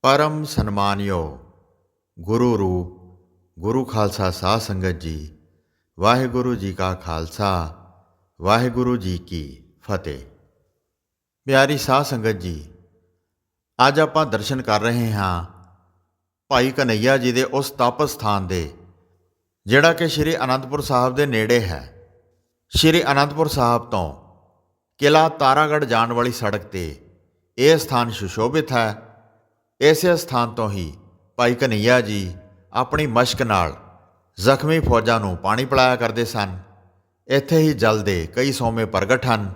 परम सन्मानयोग गुरु रूप गुरु खालसा साध संगत जी वाहिगुरु जी का खालसा वाहिगुरु जी की फतेह। प्यारी साध संगत जी, ਅੱਜ ਆਪਾਂ ਦਰਸ਼ਨ ਕਰ ਰਹੇ ਹਾਂ ਭਾਈ ਕਨਈਆ ਜੀ ਦੇ ਉਸ ਤਪ ਸਥਾਨ ਦੇ ਜਿਹੜਾ ਕਿ ਸ਼੍ਰੀ ਅਨੰਦਪੁਰ ਸਾਹਿਬ ਦੇ ਨੇੜੇ ਹੈ। ਸ਼੍ਰੀ ਅਨੰਦਪੁਰ ਸਾਹਿਬ ਤੋਂ ਕਿਲ੍ਹਾ ਤਾਰਾਗੜ੍ਹ ਜਾਣ ਵਾਲੀ ਸੜਕ ਤੇ ਇਹ ਸਥਾਨ ਸੁਸ਼ੋਭਿਤ ਹੈ। ਇਸੇ ਸਥਾਨ ਤੋਂ ਹੀ ਭਾਈ ਕਨਈਆ ਜੀ ਆਪਣੀ ਮਸ਼ਕ ਨਾਲ ਜ਼ਖਮੀ ਫੌਜਾਂ ਨੂੰ ਪਾਣੀ ਪਿਲਾਇਆ ਕਰਦੇ ਸਨ। ਇੱਥੇ ਹੀ ਜਲ ਦੇ ਕਈ ਸੋਮੇ ਪ੍ਰਗਟ ਹਨ,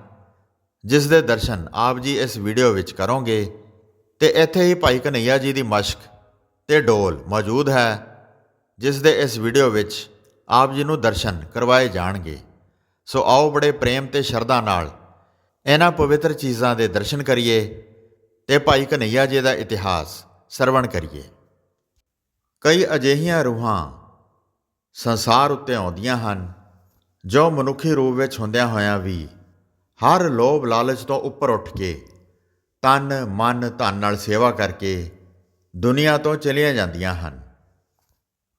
ਜਿਸ ਦੇ ਦਰਸ਼ਨ ਆਪ ਜੀ ਇਸ ਵੀਡੀਓ ਵਿੱਚ ਕਰੋਗੇ। ਤੇ ਇੱਥੇ ਹੀ ਭਾਈ ਕਨਈਆ ਜੀ ਦੀ ਮਸ਼ਕ ਤੇ ਡੋਲ ਮੌਜੂਦ ਹੈ, ਜਿਸ ਦੇ ਇਸ ਵੀਡੀਓ ਵਿੱਚ ਆਪ ਜੀ ਨੂੰ ਦਰਸ਼ਨ ਕਰਵਾਏ ਜਾਣਗੇ। ਸੋ ਆਓ ਬੜੇ ਪ੍ਰੇਮ ਤੇ ਸ਼ਰਧਾ ਨਾਲ ਇਹਨਾਂ ਪਵਿੱਤਰ ਚੀਜ਼ਾਂ ਦੇ ਦਰਸ਼ਨ ਕਰੀਏ ਤੇ ਭਾਈ ਕਨਈਆ ਜੀ ਦਾ ਇਤਿਹਾਸ ਸਰਵਣ ਕਰੀਏ। ਕਈ ਅਜਿਹੀਆਂ ਰੂਹਾਂ ਸੰਸਾਰ ਉੱਤੇ ਆਉਂਦੀਆਂ ਹਨ ਜੋ ਮਨੁੱਖੀ ਰੂਪ ਵਿੱਚ ਹੁੰਦਿਆਂ ਹੋਇਆਂ ਵੀ ਹਰ ਲੋਭ ਲਾਲਚ ਤੋਂ ਉੱਪਰ ਉੱਠ ਕੇ ਤਨ ਮਨ ਧਨ ਨਾਲ ਸੇਵਾ ਕਰਕੇ ਦੁਨੀਆ ਤੋਂ ਚਲੀਆਂ ਜਾਂਦੀਆਂ ਹਨ,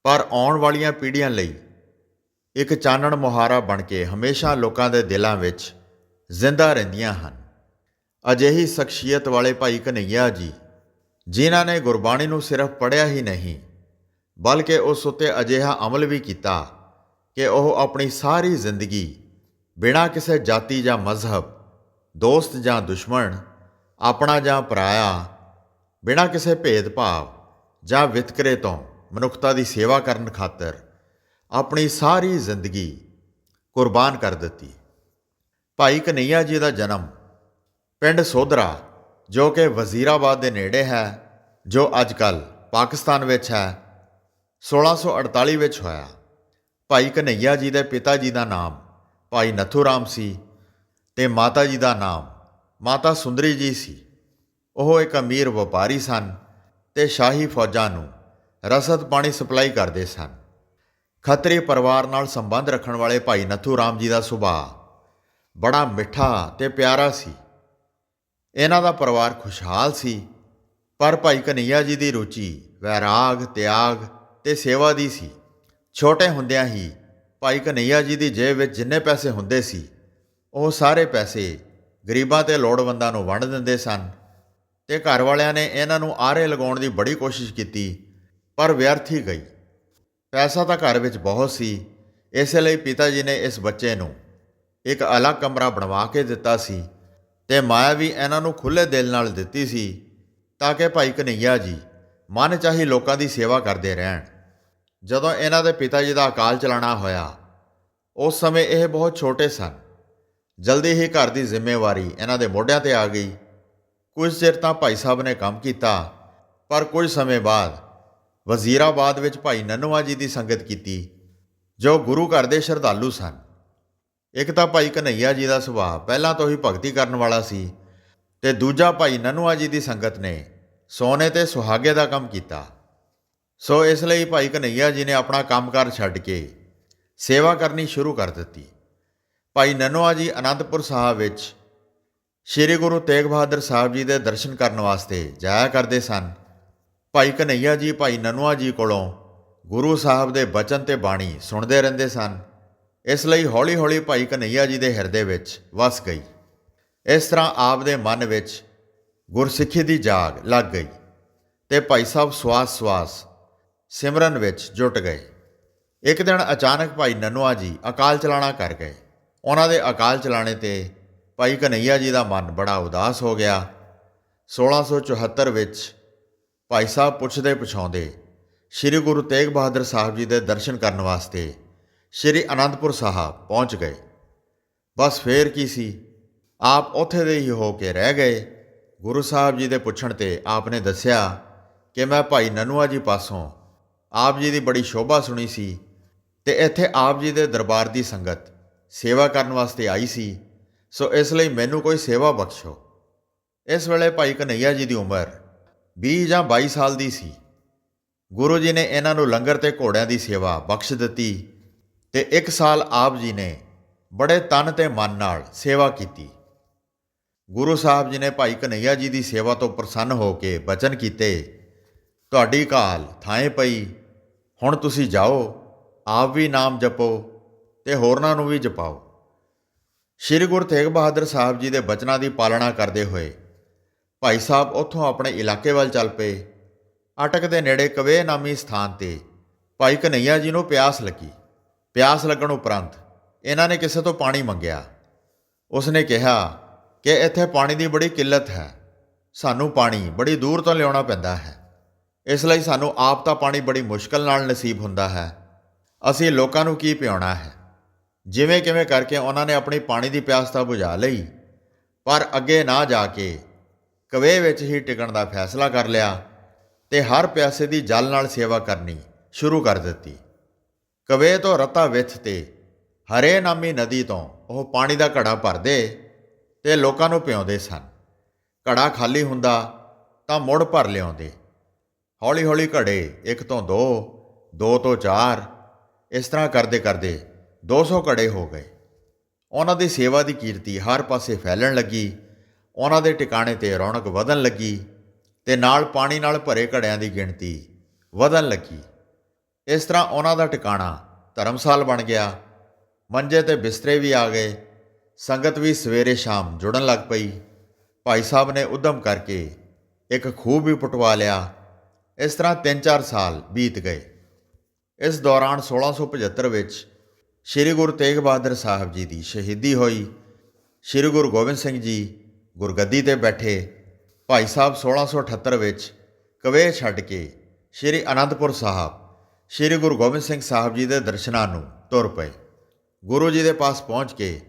ਪਰ ਆਉਣ ਵਾਲੀਆਂ ਪੀੜ੍ਹੀਆਂ ਲਈ ਇੱਕ ਚਾਨਣ ਮੁਹਾਰਾ ਬਣ ਕੇ ਹਮੇਸ਼ਾ ਲੋਕਾਂ ਦੇ ਦਿਲਾਂ ਵਿੱਚ ਜ਼ਿੰਦਾ ਰਹਿੰਦੀਆਂ ਹਨ। ਅਜਿਹੀ ਸ਼ਖਸੀਅਤ ਵਾਲੇ ਭਾਈ ਕਨਈਆ ਜੀ, ਜਿਨ੍ਹਾਂ ਨੇ ਗੁਰਬਾਣੀ ਨੂੰ ਸਿਰਫ ਪੜ੍ਹਿਆ ਹੀ ਨਹੀਂ ਬਲਕਿ ਉਸ ਉੱਤੇ ਅਜਿਹਾ ਅਮਲ ਵੀ ਕੀਤਾ ਕਿ ਉਹ ਆਪਣੀ ਸਾਰੀ ਜ਼ਿੰਦਗੀ ਬਿਨਾਂ ਕਿਸੇ ਜਾਤੀ ਜਾਂ ਮਜ਼ਹਬ, ਦੋਸਤ ਜਾਂ ਦੁਸ਼ਮਣ, ਆਪਣਾ ਜਾਂ ਪਰਾਇਆ, ਬਿਨਾਂ ਕਿਸੇ ਭੇਦਭਾਵ ਜਾਂ ਵਿਤਕਰੇ ਤੋਂ ਮਨੁੱਖਤਾ ਦੀ ਸੇਵਾ ਕਰਨ ਖਾਤਰ ਆਪਣੀ ਸਾਰੀ ਜ਼ਿੰਦਗੀ ਕੁਰਬਾਨ ਕਰ ਦਿੱਤੀ। ਭਾਈ ਕਨਈਆ ਜੀ ਦਾ ਜਨਮ ਪਿੰਡ ਸੋਧਰਾ, ਜੋ ਕਿ ਵਜ਼ੀਰਾਬਾਦ ਦੇ ਨੇੜੇ ਹੈ, ਜੋ ਅੱਜ ਕੱਲ੍ਹ ਪਾਕਿਸਤਾਨ ਵਿੱਚ ਹੈ, 1648 ਵਿੱਚ ਹੋਇਆ। ਭਾਈ ਕਨਈਆ ਜੀ ਦੇ ਪਿਤਾ ਜੀ ਦਾ ਨਾਮ ਭਾਈ ਨੱਥੂ ਰਾਮ ਸੀ ਤੇ ਮਾਤਾ ਜੀ ਦਾ ਨਾਮ ਮਾਤਾ ਸੁੰਦਰੀ ਜੀ ਸੀ। ਉਹ ਇੱਕ ਅਮੀਰ ਵਪਾਰੀ ਸਨ ਤੇ ਸ਼ਾਹੀ ਫੌਜਾਂ ਨੂੰ ਰਸਦ ਪਾਣੀ ਸਪਲਾਈ ਕਰਦੇ ਸਨ। ਖੱਤਰੀ ਪਰਿਵਾਰ ਨਾਲ ਸੰਬੰਧ ਰੱਖਣ ਵਾਲੇ ਭਾਈ ਨੱਥੂ ਰਾਮ ਜੀ ਦਾ ਸੁਭਾਅ ਬੜਾ ਮਿੱਠਾ ਤੇ ਪਿਆਰਾ ਸੀ। ਇਹਨਾਂ ਦਾ ਪਰਿਵਾਰ ਖੁਸ਼ਹਾਲ ਸੀ, ਪਰ ਭਾਈ ਕਨਈਆ ਜੀ ਦੀ ਰੁਚੀ ਵੈਰਾਗ, ਤਿਆਗ ਤੇ ਸੇਵਾ ਦੀ ਸੀ। ਛੋਟੇ ਹੁੰਦਿਆਂ ਹੀ ਭਾਈ ਕਨਈਆ ਜੀ ਦੀ ਜੇਬ ਵਿੱਚ ਜਿੰਨੇ ਪੈਸੇ ਹੁੰਦੇ ਸੀ, ਉਹ ਸਾਰੇ ਪੈਸੇ ਗਰੀਬਾਂ ਤੇ ਲੋੜਵੰਦਾਂ ਨੂੰ ਵੰਡ ਦਿੰਦੇ ਸਨ। ਤੇ ਘਰ ਵਾਲਿਆਂ ਨੇ ਇਹਨਾਂ ਨੂੰ ਆਰੇ ਲਗਾਉਣ ਦੀ ਬੜੀ ਕੋਸ਼ਿਸ਼ ਕੀਤੀ, ਪਰ ਵਿਅਰਥ ਹੀ ਗਈ। ਪੈਸਾ ਤਾਂ ਘਰ ਵਿੱਚ ਬਹੁਤ ਸੀ, ਇਸੇ ਲਈ ਪਿਤਾ ਜੀ ਨੇ ਇਸ ਬੱਚੇ ਨੂੰ ਇੱਕ ਅਲੱਗ ਕਮਰਾ ਬਣਵਾ ਕੇ ਦਿੱਤਾ ਸੀ ਤੇ ਮਾਇਆ ਵੀ ਇਹਨਾਂ ਨੂੰ ਖੁੱਲ੍ਹੇ ਦਿਲ ਨਾਲ ਦਿੱਤੀ ਸੀ, ਤਾਂ ਕਿ ਭਾਈ ਕਨਈਆ ਜੀ ਮਨ ਚਾਹੀ ਲੋਕਾਂ ਦੀ ਸੇਵਾ ਕਰਦੇ ਰਹਿਣ। ਜਦੋਂ ਇਹਨਾਂ ਦੇ ਪਿਤਾ ਜੀ ਦਾ ਅਕਾਲ ਚਲਾਣਾ ਹੋਇਆ, ਉਸ ਸਮੇਂ ਇਹ ਬਹੁਤ ਛੋਟੇ ਸਨ। ਜਲਦੀ ਹੀ ਘਰ ਦੀ ਜ਼ਿੰਮੇਵਾਰੀ ਇਹਨਾਂ ਦੇ ਮੋਢਿਆਂ 'ਤੇ ਆ ਗਈ। ਕੁਝ ਚਿਰ ਤਾਂ ਭਾਈ ਸਾਹਿਬ ਨੇ ਕੰਮ ਕੀਤਾ, ਪਰ ਕੁਝ ਸਮੇਂ ਬਾਅਦ ਵਜ਼ੀਰਾਬਾਦ ਵਿੱਚ ਭਾਈ ਨਨੂਆ ਜੀ ਦੀ ਸੰਗਤ ਕੀਤੀ, ਜੋ ਗੁਰੂ ਘਰ ਦੇ ਸ਼ਰਧਾਲੂ ਸਨ। ਇੱਕ ਤਾਂ ਭਾਈ ਕਨਈਆ ਜੀ ਦਾ ਸੁਭਾਅ ਪਹਿਲਾਂ ਤੋਂ ਹੀ ਭਗਤੀ ਕਰਨ ਵਾਲਾ ਸੀ, ਤੇ ਦੂਜਾ ਭਾਈ ਨਨੂਆ ਜੀ ਦੀ ਸੰਗਤ ਨੇ ਸੋਨੇ ਤੇ ਸੁਹਾਗੇ ਦਾ ਕੰਮ ਕੀਤਾ। ਸੋ ਇਸ ਲਈ ਭਾਈ ਕਨਈਆ ਜੀ ਨੇ ਆਪਣਾ ਕੰਮਕਾਰ ਛੱਡ ਕੇ ਸੇਵਾ ਕਰਨੀ ਸ਼ੁਰੂ ਕਰ ਦਿੱਤੀ। ਭਾਈ ਨਨੂਆ ਜੀ ਅਨੰਦਪੁਰ ਸਾਹਿਬ ਵਿੱਚ ਸ਼੍ਰੀ ਗੁਰੂ ਤੇਗ ਬਹਾਦਰ ਸਾਹਿਬ ਜੀ ਦੇ ਦਰਸ਼ਨ ਕਰਨ ਵਾਸਤੇ ਜਾਇਆ ਕਰਦੇ ਸਨ। ਭਾਈ ਕਨਈਆ ਜੀ ਭਾਈ ਨਨੂਆ ਜੀ ਕੋਲੋਂ ਗੁਰੂ ਸਾਹਿਬ ਦੇ ਬਚਨ ਤੇ ਬਾਣੀ ਸੁਣਦੇ ਰਹਿੰਦੇ ਸਨ। ਇਸ ਲਈ ਹੌਲੀ-ਹੌਲੀ ਭਾਈ ਕਨਈਆ ਜੀ ਦੇ ਹਿਰਦੇ ਵਿੱਚ ਵਸ ਗਈ। ਇਸ ਤਰ੍ਹਾਂ ਆਪ ਦੇ ਮਨ ਵਿੱਚ ਗੁਰਸਿੱਖੀ ਦੀ ਜਾਗ ਲੱਗ ਗਈ ਤੇ ਭਾਈ ਸਾਹਿਬ ਸਵਾਸ ਸਿਮਰਨ ਵਿੱਚ ਜੁਟ ਗਏ। ਇੱਕ ਦਿਨ ਅਚਾਨਕ ਭਾਈ ਨਨੂਆ ਜੀ ਅਕਾਲ ਚਲਾਣਾ ਕਰ ਗਏ। ਉਹਨਾਂ ਦੇ ਅਕਾਲ ਚਲਾਣੇ 'ਤੇ ਭਾਈ ਕਨਈਆ ਜੀ ਦਾ ਮਨ ਬੜਾ ਉਦਾਸ ਹੋ ਗਿਆ। 1674 ਵਿੱਚ ਭਾਈ ਸਾਹਿਬ ਪੁੱਛਦੇ ਪੁਛਾਉਂਦੇ ਸ਼੍ਰੀ ਗੁਰੂ ਤੇਗ ਬਹਾਦਰ ਸਾਹਿਬ ਜੀ ਦੇ ਦਰਸ਼ਨ ਕਰਨ ਵਾਸਤੇ ਸ਼੍ਰੀ ਅਨੰਦਪੁਰ ਸਾਹਿਬ ਪਹੁੰਚ ਗਏ। ਬਸ ਫੇਰ ਕੀ ਸੀ, ਆਪ ਉੱਥੇ ਦੇ ਹੀ ਹੋ ਕੇ ਰਹਿ ਗਏ। ਗੁਰੂ ਸਾਹਿਬ ਜੀ ਦੇ ਪੁੱਛਣ 'ਤੇ ਆਪ ਨੇ ਦੱਸਿਆ ਕਿ ਮੈਂ ਭਾਈ ਨਨੂਆ ਜੀ ਪਾਸੋਂ ਆਪ ਜੀ ਦੀ ਬੜੀ ਸ਼ੋਭਾ ਸੁਣੀ ਸੀ ਤੇ ਇੱਥੇ ਆਪ ਜੀ ਦੇ ਦਰਬਾਰ ਦੀ ਸੰਗਤ ਸੇਵਾ ਕਰਨ ਵਾਸਤੇ ਆਈ ਸੀ, ਸੋ ਇਸ ਲਈ ਮੈਨੂੰ ਕੋਈ ਸੇਵਾ ਬਖਸ਼ੋ। ਇਸ ਵੇਲੇ ਭਾਈ ਕਨਈਆ ਜੀ ਦੀ ਉਮਰ 20 ਜਾਂ 22 ਸਾਲ ਦੀ ਸੀ। ਗੁਰੂ ਜੀ ਨੇ ਇਹਨਾਂ ਨੂੰ ਲੰਗਰ ਤੇ ਘੋੜਿਆਂ ਦੀ ਸੇਵਾ ਬਖਸ਼ ਦਿੱਤੀ ਤੇ 1 ਸਾਲ ਆਪ ਜੀ ਨੇ ਬੜੇ ਤਨ ਤੇ ਮਨ ਨਾਲ ਸੇਵਾ ਕੀਤੀ। ਗੁਰੂ ਸਾਹਿਬ ਜੀ ਨੇ ਭਾਈ ਕਨਈਆ ਜੀ ਦੀ ਸੇਵਾ ਤੋਂ ਪ੍ਰਸੰਨ ਹੋ ਕੇ ਬਚਨ ਕੀਤੇ ਤੁਹਾਡੀ ਘਾਲ ਥਾਂ ਪਈ। ਹੁਣ ਤੁਸੀਂ ਜਾਓ, ਆਪ ਵੀ ਨਾਮ ਜਪੋ ਤੇ ਹੋਰਨਾਂ ਨੂੰ ਵੀ ਜਪਾਓ। ਸ਼੍ਰੀ ਗੁਰੂ ਤੇਗ ਬਹਾਦਰ ਸਾਹਿਬ ਜੀ ਦੇ ਬਚਨਾਂ ਦੀ ਪਾਲਣਾ ਕਰਦੇ ਹੋਏ ਭਾਈ ਸਾਹਿਬ ਉੱਥੋਂ ਆਪਣੇ ਇਲਾਕੇ ਵੱਲ ਚੱਲ ਪਏ। ਅਟਕ ਦੇ ਨੇੜੇ ਕਵੇ ਨਾਮੀ ਸਥਾਨ 'ਤੇ ਭਾਈ ਕਨ੍ਹਈਆ ਜੀ ਨੂੰ ਪਿਆਸ ਲੱਗੀ। ਪਿਆਸ ਲੱਗਣ ਉਪਰੰਤ ਇਹਨਾਂ ਨੇ ਕਿਸੇ ਤੋਂ ਪਾਣੀ ਮੰਗਿਆ। ਉਸਨੇ ਕਿਹਾ ਕਿ ਇੱਥੇ ਪਾਣੀ ਦੀ ਬੜੀ ਕਿੱਲਤ ਹੈ, ਸਾਨੂੰ ਪਾਣੀ ਬੜੀ ਦੂਰ ਤੋਂ ਲਿਆਉਣਾ ਪੈਂਦਾ ਹੈ, ਇਸ ਲਈ ਸਾਨੂੰ ਆਪ ਤਾਂ ਪਾਣੀ ਬੜੀ ਮੁਸ਼ਕਲ ਨਾਲ ਨਸੀਬ ਹੁੰਦਾ ਹੈ, ਅਸੀਂ ਲੋਕਾਂ ਨੂੰ ਕੀ ਪਿਆਉਣਾ ਹੈ। ਜਿਵੇਂ ਕਿਵੇਂ ਕਰਕੇ ਉਹਨਾਂ ਨੇ ਆਪਣੀ ਪਾਣੀ ਦੀ ਪਿਆਸ ਤਾਂ ਬੁਝਾ ਲਈ, ਪਰ ਅੱਗੇ ਨਾ ਜਾ ਕੇ ਕਵੇ ਵਿੱਚ ਹੀ ਟਿਕਣ ਦਾ ਫੈਸਲਾ ਕਰ ਲਿਆ ਤੇ ਹਰ ਪਿਆਸੇ ਦੀ ਜਲ ਨਾਲ ਸੇਵਾ ਕਰਨੀ ਸ਼ੁਰੂ ਕਰ ਦਿੱਤੀ। ਕਵੇ ਤੋਂ ਰਤਾ ਵਿੱਚ ਤੇ ਹਰੇ ਨਾਮੀ ਨਦੀ ਤੋਂ ਉਹ ਪਾਣੀ ਦਾ ਘੜਾ ਭਰਦੇ ਤੇ ਲੋਕਾਂ ਨੂੰ ਪਿਆਉਂਦੇ ਸਨ। ਘੜਾ ਖਾਲੀ ਹੁੰਦਾ ਤਾਂ ਮੁੜ ਭਰ ਲਿਆਉਂਦੇ। ਹੌਲੀ ਹੌਲੀ ਘੜੇ 1 ਤੋਂ 2, 2 ਤੋਂ 4, ਇਸ ਤਰ੍ਹਾਂ ਕਰਦੇ ਕਰਦੇ 200 ਘੜੇ ਹੋ ਗਏ। ਉਹਨਾਂ ਦੀ ਸੇਵਾ ਦੀ ਕੀਰਤੀ ਹਰ ਪਾਸੇ ਫੈਲਣ ਲੱਗੀ। ਉਹਨਾਂ ਦੇ ਟਿਕਾਣੇ 'ਤੇ ਰੌਣਕ ਵਧਣ ਲੱਗੀ ਤੇ ਨਾਲ ਪਾਣੀ ਨਾਲ ਭਰੇ ਘੜਿਆਂ ਦੀ ਗਿਣਤੀ ਵਧਣ ਲੱਗੀ। ਇਸ ਤਰ੍ਹਾਂ ਉਹਨਾਂ ਦਾ ਟਿਕਾਣਾ ਧਰਮਸਾਲ ਬਣ ਗਿਆ। ਮੰਜੇ ਤੇ ਬਿਸਤਰੇ ਵੀ ਆ ਗਏ। ਸੰਗਤ ਵੀ ਸਵੇਰੇ ਸ਼ਾਮ ਜੁੜਨ ਲੱਗ ਪਈ। ਭਾਈ ਸਾਹਿਬ ਨੇ ਉਦਮ ਕਰਕੇ ਇੱਕ ਖੂਹ ਵੀ ਪੁੱਟਵਾ ਲਿਆ। ਇਸ ਤਰ੍ਹਾਂ 3-4 ਸਾਲ ਬੀਤ ਗਏ। ਇਸ ਦੌਰਾਨ 1675 ਵਿੱਚ ਸ਼੍ਰੀ ਗੁਰੂ ਤੇਗ ਬਹਾਦਰ ਸਾਹਿਬ ਜੀ ਦੀ ਸ਼ਹੀਦੀ ਹੋਈ। ਸ਼੍ਰੀ ਗੁਰੂ ਗੋਬਿੰਦ ਸਿੰਘ ਜੀ ਗੁਰਗੱਦੀ 'ਤੇ ਬੈਠੇ। ਭਾਈ ਸਾਹਿਬ 1678 ਵਿੱਚ ਕਵੇ ਛੱਡ ਕੇ ਸ਼੍ਰੀ ਅਨੰਦਪੁਰ ਸਾਹਿਬ ਸ਼੍ਰੀ ਗੁਰੂ ਗੋਬਿੰਦ ਸਿੰਘ ਸਾਹਿਬ ਜੀ ਦੇ ਦਰਸ਼ਨਾਂ ਨੂੰ ਤੁਰ ਪਏ। ਗੁਰੂ ਜੀ ਦੇ ਪਾਸ ਪਹੁੰਚ ਕੇ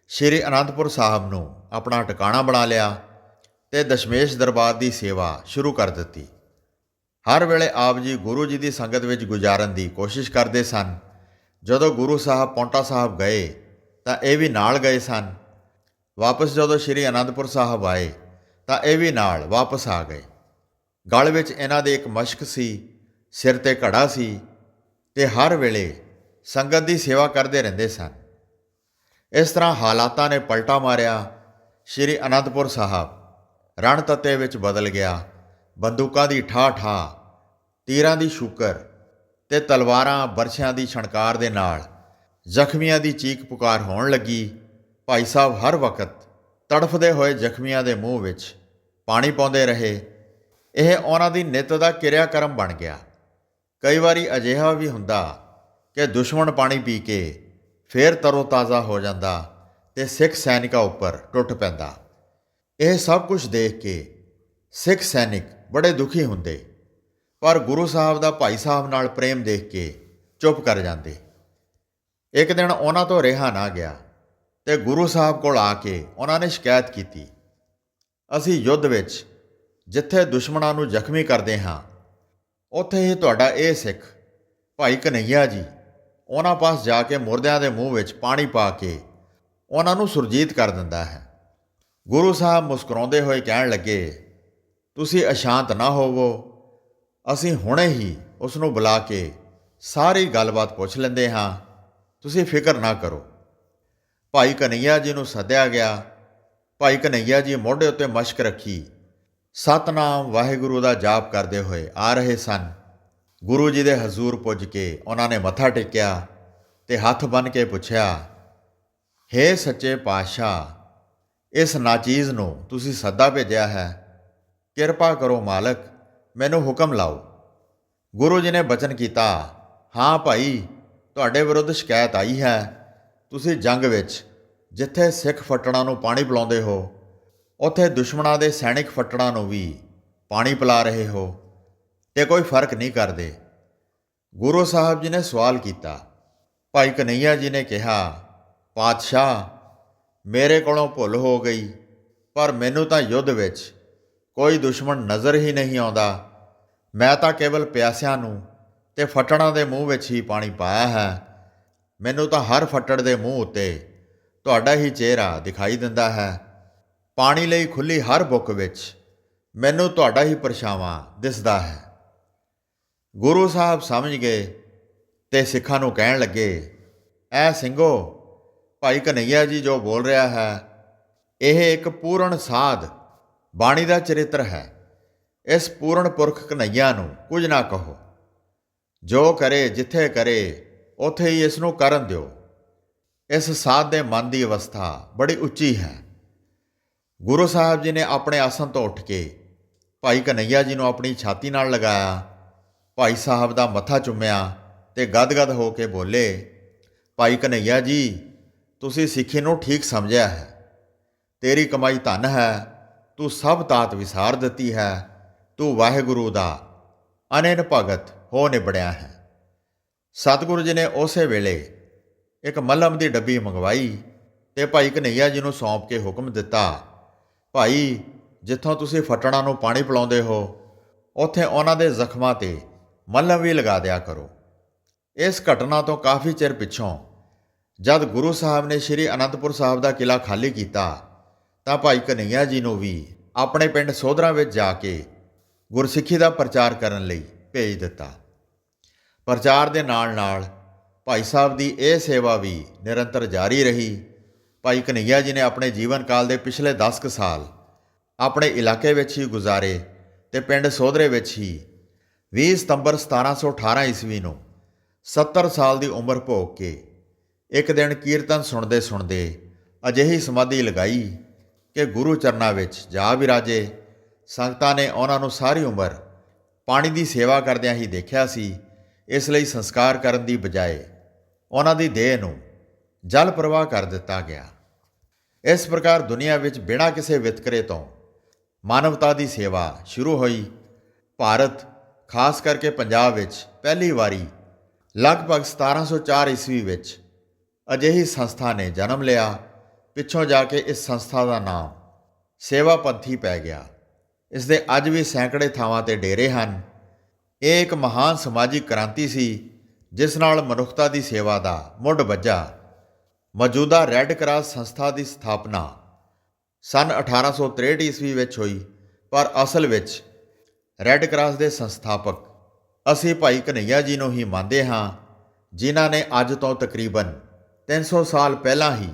ਸ਼੍ਰੀ ਅਨੰਦਪੁਰ ਸਾਹਿਬ ਨੂੰ ਆਪਣਾ ਟਿਕਾਣਾ ਬਣਾ ਲਿਆ ਤੇ ਦਸ਼ਮੇਸ਼ ਦਰਬਾਰ ਦੀ ਸੇਵਾ ਸ਼ੁਰੂ ਕਰ ਦਿੱਤੀ। ਹਰ ਵੇਲੇ ਆਪ ਜੀ ਗੁਰੂ ਜੀ ਦੀ ਸੰਗਤ ਵਿੱਚ ਗੁਜ਼ਾਰਨ ਦੀ ਕੋਸ਼ਿਸ਼ ਕਰਦੇ ਸਨ। ਜਦੋਂ ਗੁਰੂ ਸਾਹਿਬ ਪੌਂਟਾ ਸਾਹਿਬ ਗਏ ਤਾਂ ਇਹ ਵੀ ਨਾਲ ਗਏ ਸਨ। ਵਾਪਸ ਜਦੋਂ ਸ਼੍ਰੀ ਅਨੰਦਪੁਰ ਸਾਹਿਬ ਆਏ ਤਾਂ ਇਹ ਵੀ ਨਾਲ ਵਾਪਸ ਆ ਗਏ। ਗਲ ਵਿੱਚ ਇਹਨਾਂ ਦੇ ਇੱਕ ਮਸ਼ਕ ਸੀ, ਸਿਰ 'ਤੇ ਘੜਾ ਸੀ ਤੇ ਹਰ ਵੇਲੇ ਸੰਗਤ ਦੀ ਸੇਵਾ ਕਰਦੇ ਰਹਿੰਦੇ ਸਨ। ਇਸ ਤਰ੍ਹਾਂ ਹਾਲਾਤਾਂ ਨੇ ਪਲਟਾ ਮਾਰਿਆ। ਸ਼੍ਰੀ ਅਨੰਦਪੁਰ ਸਾਹਿਬ ਰਣ ਤੱਤੇ ਵਿੱਚ ਬਦਲ ਗਿਆ। ਬੰਦੂਕਾਂ ਦੀ ਠਾਹ-ਠਾਹ, ਤੀਰਾਂ ਦੀ ਸ਼ੂਕਰ ਤੇ ਤਲਵਾਰਾਂ ਬਰਛਿਆਂ ਦੀ ਛਣਕਾਰ ਦੇ ਨਾਲ ਜ਼ਖਮੀਆਂ ਦੀ ਚੀਕ ਪੁਕਾਰ ਹੋਣ ਲੱਗੀ। ਭਾਈ ਸਾਹਿਬ ਹਰ ਵਕਤ ਤੜਫਦੇ ਹੋਏ ਜ਼ਖਮੀਆਂ ਦੇ ਮੂੰਹ ਵਿੱਚ ਪਾਣੀ ਪਾਉਂਦੇ ਰਹੇ। ਇਹ ਉਹਨਾਂ ਦੀ ਨਿੱਤ ਦਾ ਕਿਰਿਆ ਕਰਮ ਬਣ ਗਿਆ। ਕਈ ਵਾਰੀ ਅਜਿਹਾ ਵੀ ਹੁੰਦਾ ਕਿ ਦੁਸ਼ਮਣ ਪਾਣੀ ਪੀ ਕੇ ਫੇਰ ਤਰੋ-ਤਾਜ਼ਾ ਹੋ ਜਾਂਦਾ ਤੇ ਸਿੱਖ ਸੈਨਿਕਾਂ ਉੱਪਰ ਟੁੱਟ ਪੈਂਦਾ। ਇਹ ਸਭ ਕੁਝ ਦੇਖ ਕੇ ਸਿੱਖ ਸੈਨਿਕ ਬੜੇ ਦੁਖੀ ਹੁੰਦੇ, ਪਰ ਗੁਰੂ ਸਾਹਿਬ ਦਾ ਭਾਈ ਸਾਹਿਬ ਨਾਲ ਪ੍ਰੇਮ ਦੇਖ ਕੇ ਚੁੱਪ ਕਰ ਜਾਂਦੇ। ਇੱਕ ਦਿਨ ਉਹਨਾਂ ਤੋਂ ਰਿਹਾ ਨਾ ਗਿਆ ਤੇ ਗੁਰੂ ਸਾਹਿਬ ਕੋਲ ਆ ਕੇ ਉਹਨਾਂ ਨੇ ਸ਼ਿਕਾਇਤ ਕੀਤੀ, ਅਸੀਂ ਯੁੱਧ ਵਿੱਚ ਜਿੱਥੇ ਦੁਸ਼ਮਣਾਂ ਨੂੰ ਜ਼ਖਮੀ ਕਰਦੇ ਹਾਂ, ਉੱਥੇ ਹੀ ਤੁਹਾਡਾ ਇਹ ਸਿੱਖ ਭਾਈ ਕਨ੍ਹਈਆ ਜੀ ਉਹਨਾਂ ਪਾਸ ਜਾ ਕੇ ਮੁਰਦਿਆਂ ਦੇ ਮੂੰਹ ਵਿੱਚ ਪਾਣੀ ਪਾ ਕੇ ਉਹਨਾਂ ਨੂੰ ਸੁਰਜੀਤ ਕਰ ਦਿੰਦਾ ਹੈ। ਗੁਰੂ ਸਾਹਿਬ ਮੁਸਕਰਾਉਂਦੇ ਹੋਏ ਕਹਿਣ ਲੱਗੇ, ਤੁਸੀਂ ਅਸ਼ਾਂਤ ਨਾ ਹੋਵੋ, ਅਸੀਂ ਹੁਣੇ ਹੀ ਉਸ ਨੂੰ ਬੁਲਾ ਕੇ ਸਾਰੀ ਗੱਲਬਾਤ ਪੁੱਛ ਲੈਂਦੇ ਹਾਂ, ਤੁਸੀਂ ਫਿਕਰ ਨਾ ਕਰੋ। ਭਾਈ ਕਨ੍ਹਈਆ ਜੀ ਨੂੰ ਸੱਦਿਆ ਗਿਆ। ਭਾਈ ਕਨ੍ਹਈਆ ਜੀ ਮੋਢੇ ਉੱਤੇ ਮਸ਼ਕ ਰੱਖੀ ਸਤਨਾਮ ਵਾਹਿਗੁਰੂ ਦਾ ਜਾਪ ਕਰਦੇ ਹੋਏ ਆ ਰਹੇ ਸਨ। ਗੁਰੂ ਜੀ ਦੇ ਹਜ਼ੂਰ ਪੁੱਜ ਕੇ ਉਹਨਾਂ ਨੇ ਮੱਥਾ ਟੇਕਿਆ ਤੇ ਹੱਥ ਬੰਨ੍ਹ ਕੇ ਪੁੱਛਿਆ, ਹੇ ਸੱਚੇ ਪਾਤਸ਼ਾਹ, ਇਸ ਨਾਚੀਜ਼ ਨੂੰ ਤੁਸੀਂ ਸੱਦਾ ਭੇਜਿਆ ਹੈ, ਕਿਰਪਾ ਕਰੋ ਮਾਲਕ, ਮੈਨੂੰ ਹੁਕਮ ਲਾਓ। ਗੁਰੂ ਜੀ ਨੇ ਬਚਨ ਕੀਤਾ, ਹਾਂ ਭਾਈ, ਤੁਹਾਡੇ ਵਿਰੁੱਧ ਸ਼ਿਕਾਇਤ ਆਈ ਹੈ। ਤੁਸੀਂ ਜੰਗ ਵਿੱਚ ਜਿੱਥੇ ਸਿੱਖ ਫੱਟੜਾਂ ਨੂੰ ਪਾਣੀ ਪਿਲਾਉਂਦੇ ਹੋ, ਉੱਥੇ ਦੁਸ਼ਮਣਾਂ ਦੇ ਸੈਨਿਕ ਫੱਟੜਾਂ ਨੂੰ ਵੀ ਪਾਣੀ ਪਿਲਾ ਰਹੇ ਹੋ ਤੇ ਕੋਈ ਫਰਕ ਨਹੀਂ ਕਰਦੇ। ਗੁਰੂ ਸਾਹਿਬ ਜੀ ਨੇ ਸਵਾਲ ਕੀਤਾ। ਭਾਈ ਕਨ੍ਹਈਆ ਜੀ ਨੇ ਕਿਹਾ, ਪਾਤਸ਼ਾਹ, ਮੇਰੇ ਕੋਲੋਂ ਭੁੱਲ ਹੋ ਗਈ, ਪਰ ਮੈਨੂੰ ਤਾਂ ਯੁੱਧ ਵਿੱਚ ਕੋਈ ਦੁਸ਼ਮਣ ਨਜ਼ਰ ਹੀ ਨਹੀਂ ਆਉਂਦਾ। ਮੈਂ ਤਾਂ ਕੇਵਲ ਪਿਆਸਿਆਂ ਨੂੰ ਤੇ ਫੱਟੜਾਂ ਦੇ ਮੂੰਹ ਵਿੱਚ ਹੀ ਪਾਣੀ ਪਾਇਆ ਹੈ। ਮੈਨੂੰ ਤਾਂ ਹਰ ਫੱਟੜ ਦੇ ਮੂੰਹ ਉੱਤੇ ਤੁਹਾਡਾ ਹੀ ਚਿਹਰਾ ਦਿਖਾਈ ਦਿੰਦਾ ਹੈ। ਪਾਣੀ ਲਈ ਖੁੱਲ੍ਹੀ ਹਰ ਬੁੱਕ ਵਿੱਚ ਮੈਨੂੰ ਤੁਹਾਡਾ ਹੀ ਪਰਛਾਵਾਂ ਦਿਸਦਾ ਹੈ। ਗੁਰੂ ਸਾਹਿਬ ਸਮਝ ਗਏ ਤੇ ਸਿੱਖਾਂ ਨੂੰ ਕਹਿਣ ਲੱਗੇ, ਐ ਸਿੰਘੋ, ਭਾਈ ਕਨ੍ਹਈਆ ਜੀ ਜੋ ਬੋਲ ਰਿਹਾ ਹੈ, ਇਹ ਇੱਕ ਪੂਰਨ ਸਾਧ ਬਾਣੀ ਦਾ ਚਰਿੱਤਰ ਹੈ। ਇਸ ਪੂਰਨ ਪੁਰਖ ਕਨ੍ਹਈਆ ਨੂੰ ਕੁਝ ਨਾ ਕਹੋ। ਜੋ ਕਰੇ ਜਿੱਥੇ ਕਰੇ ਉੱਥੇ ਹੀ ਇਸ ਨੂੰ ਕਰਨ ਦਿਓ। ਇਸ ਸਾਧ ਦੇ ਮਨ ਦੀ ਅਵਸਥਾ ਬੜੀ ਉੱਚੀ ਹੈ। ਗੁਰੂ ਸਾਹਿਬ ਜੀ ਨੇ ਆਪਣੇ ਆਸਣ ਤੋਂ ਉੱਠ ਕੇ ਭਾਈ ਕਨ੍ਹਈਆ ਜੀ ਨੂੰ ਆਪਣੀ ਛਾਤੀ ਨਾਲ ਲਗਾਇਆ, ਭਾਈ ਸਾਹਿਬ ਦਾ ਮੱਥਾ ਚੁੰਮਿਆ ਤੇ ਗਦਗਦ ਹੋ ਕੇ ਬੋਲੇ, ਭਾਈ ਕਨ੍ਹਈਆ ਜੀ, ਤੁਸੀਂ ਸਿੱਖੀ ਨੂੰ ਠੀਕ ਸਮਝਿਆ ਹੈ। ਤੇਰੀ ਕਮਾਈ ਧਨ ਹੈ, ਤੂੰ ਸਭ ਤਾਤ ਵਿਸਾਰ ਦਿੱਤੀ ਹੈ। ਤੂੰ ਵਾਹਿਗੁਰੂ ਦਾ ਅਨੇਨ ਭਗਤ ਹੋ ਨਿਬੜਿਆ ਹੈ। ਸਤਿਗੁਰੂ ਜੀ ਨੇ ਉਸੇ ਵੇਲੇ ਇੱਕ ਮੱਲਮ ਦੀ ਡੱਬੀ ਮੰਗਵਾਈ ਤੇ ਭਾਈ ਕਨ੍ਹਈਆ ਜੀ ਨੂੰ ਸੌਂਪ ਕੇ ਹੁਕਮ ਦਿੱਤਾ, ਭਾਈ, ਜਿੱਥੋਂ ਤੁਸੀਂ ਫਟਣਾ ਨੂੰ ਪਾਣੀ ਪਿਲਾਉਂਦੇ ਹੋ ਉੱਥੇ ਉਹਨਾਂ ਦੇ ਜ਼ਖਮਾਂ 'ਤੇ ਮੱਲਮ ਵੀ ਲਗਾ ਦਿਆ ਕਰੋ। ਇਸ ਘਟਨਾ ਤੋਂ ਕਾਫੀ ਚਿਰ ਪਿੱਛੋਂ ਜਦ ਗੁਰੂ ਸਾਹਿਬ ਨੇ ਸ਼੍ਰੀ ਅਨੰਦਪੁਰ ਸਾਹਿਬ ਦਾ ਕਿਲ੍ਹਾ ਖਾਲੀ ਕੀਤਾ ਤਾਂ ਭਾਈ ਕਨ੍ਹਈਆ ਜੀ ਨੂੰ ਵੀ ਆਪਣੇ ਪਿੰਡ ਸੋਧਰਾ ਵਿੱਚ ਜਾ ਕੇ ਗੁਰਸਿੱਖੀ ਦਾ ਪ੍ਰਚਾਰ ਕਰਨ ਲਈ ਭੇਜ ਦਿੱਤਾ। ਪ੍ਰਚਾਰ ਦੇ ਨਾਲ ਨਾਲ ਭਾਈ ਸਾਹਿਬ ਦੀ ਇਹ ਸੇਵਾ ਵੀ ਨਿਰੰਤਰ ਜਾਰੀ ਰਹੀ। ਭਾਈ ਕਨ੍ਹਈਆ ਜੀ ਨੇ ਆਪਣੇ ਜੀਵਨ ਕਾਲ ਦੇ ਪਿਛਲੇ 10 ਕੁ ਸਾਲ ਆਪਣੇ ਇਲਾਕੇ ਵਿੱਚ ਹੀ ਗੁਜ਼ਾਰੇ ਤੇ ਪਿੰਡ ਸੋਧਰੇ ਵਿੱਚ ਹੀ 20 ਸਤੰਬਰ 1718 ਈਸਵੀ ਨੂੰ 70 ਸਾਲ ਦੀ ਉਮਰ ਭੋਗ ਕੇ ਇੱਕ ਦਿਨ ਕੀਰਤਨ ਸੁਣਦੇ ਸੁਣਦੇ ਅਜਿਹੀ ਸਮਾਧੀ ਲਗਾਈ ਕਿ ਗੁਰੂ ਚਰਨਾਂ ਵਿੱਚ ਜਾ ਵਿਰਾਜੇ। ਸੰਗਤਾਂ ਨੇ ਉਹਨਾਂ ਨੂੰ ਸਾਰੀ ਉਮਰ ਪਾਣੀ ਦੀ ਸੇਵਾ ਕਰਦਿਆਂ ਹੀ ਦੇਖਿਆ ਸੀ। ਇਸ ਲਈ ਸੰਸਕਾਰ ਕਰਨ ਦੀ ਬਜਾਏ ਉਹਨਾਂ ਦੀ ਦੇਹ ਨੂੰ ਜਲ ਪ੍ਰਵਾਹ ਕਰ ਦਿੱਤਾ ਗਿਆ। ਇਸ ਪ੍ਰਕਾਰ ਦੁਨੀਆ ਵਿੱਚ ਬਿਨਾਂ ਕਿਸੇ ਵਿਤਕਰੇ ਤੋਂ ਮਾਨਵਤਾ ਦੀ ਸੇਵਾ ਸ਼ੁਰੂ ਹੋਈ। ਭਾਰਤ, ਖਾਸ ਕਰਕੇ ਪੰਜਾਬ ਵਿੱਚ ਪਹਿਲੀ ਵਾਰੀ ਲਗਭਗ 1704 ਈਸਵੀ ਵਿੱਚ ਅਜਿਹੀ ਸੰਸਥਾ ਨੇ ਜਨਮ ਲਿਆ। ਪਿੱਛੋਂ ਜਾ ਕੇ ਇਸ ਸੰਸਥਾ ਦਾ ਨਾਮ ਸੇਵਾ ਪੰਥੀ ਪੈ ਗਿਆ। ਇਸ ਦੇ ਅੱਜ ਵੀ ਸੈਂਕੜੇ ਥਾਵਾਂ 'ਤੇ ਡੇਰੇ ਹਨ। ਇਹ ਇੱਕ ਮਹਾਨ ਸਮਾਜਿਕ ਕ੍ਰਾਂਤੀ ਸੀ ਜਿਸ ਨਾਲ ਮਨੁੱਖਤਾ ਦੀ ਸੇਵਾ ਦਾ ਮੁੱਢ ਬੱਝਾ। ਮੌਜੂਦਾ ਰੈੱਡ ਕਰਾਸ ਸੰਸਥਾ ਦੀ ਸਥਾਪਨਾ ਸੰਨ 1863 ਈਸਵੀ ਵਿੱਚ ਹੋਈ, ਪਰ ਅਸਲ ਵਿੱਚ ਰੈੱਡ ਕਰਾਸ ਦੇ ਸੰਸਥਾਪਕ ਅਸੀਂ ਭਾਈ ਕਨ੍ਹਈਆ ਜੀ ਨੂੰ ਹੀ ਮੰਨਦੇ ਹਾਂ, ਜਿਨ੍ਹਾਂ ਨੇ ਅੱਜ ਤੋਂ ਤਕਰੀਬਨ 300 ਸਾਲ ਪਹਿਲਾਂ ਹੀ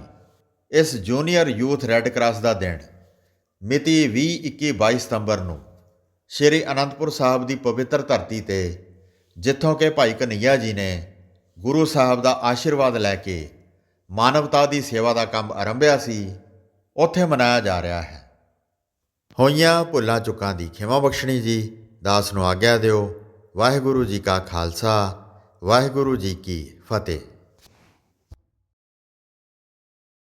ਇਸ ਜੂਨੀਅਰ ਯੂਥ ਰੈੱਡ ਕਰਾਸ ਦਾ ਦਿਨ ਮਿਤੀ 20-21-22 ਸਤੰਬਰ ਨੂੰ ਸ਼੍ਰੀ ਅਨੰਦਪੁਰ ਸਾਹਿਬ ਦੀ ਪਵਿੱਤਰ ਧਰਤੀ 'ਤੇ, ਜਿੱਥੋਂ ਕਿ ਭਾਈ ਕਨ੍ਹਈਆ ਜੀ ਨੇ ਗੁਰੂ ਸਾਹਿਬ ਦਾ ਆਸ਼ੀਰਵਾਦ ਲੈ ਕੇ ਮਾਨਵਤਾ ਦੀ ਸੇਵਾ ਦਾ ਕੰਮ ਆਰੰਭਿਆ ਸੀ, ਉੱਥੇ ਮਨਾਇਆ ਜਾ ਰਿਹਾ ਹੈ। ਹੋਈਆਂ ਭੁੱਲਾਂ ਚੁੱਕਾਂ ਦੀ ਖਿਮਾ ਬਖਸ਼ਣੀ ਜੀ। ਦਾਸ ਨੂੰ ਆਗਿਆ ਦਿਓ। ਵਾਹਿਗੁਰੂ ਜੀ ਕਾ ਖਾਲਸਾ, ਵਾਹਿਗੁਰੂ ਜੀ ਕੀ ਫਤਿਹ।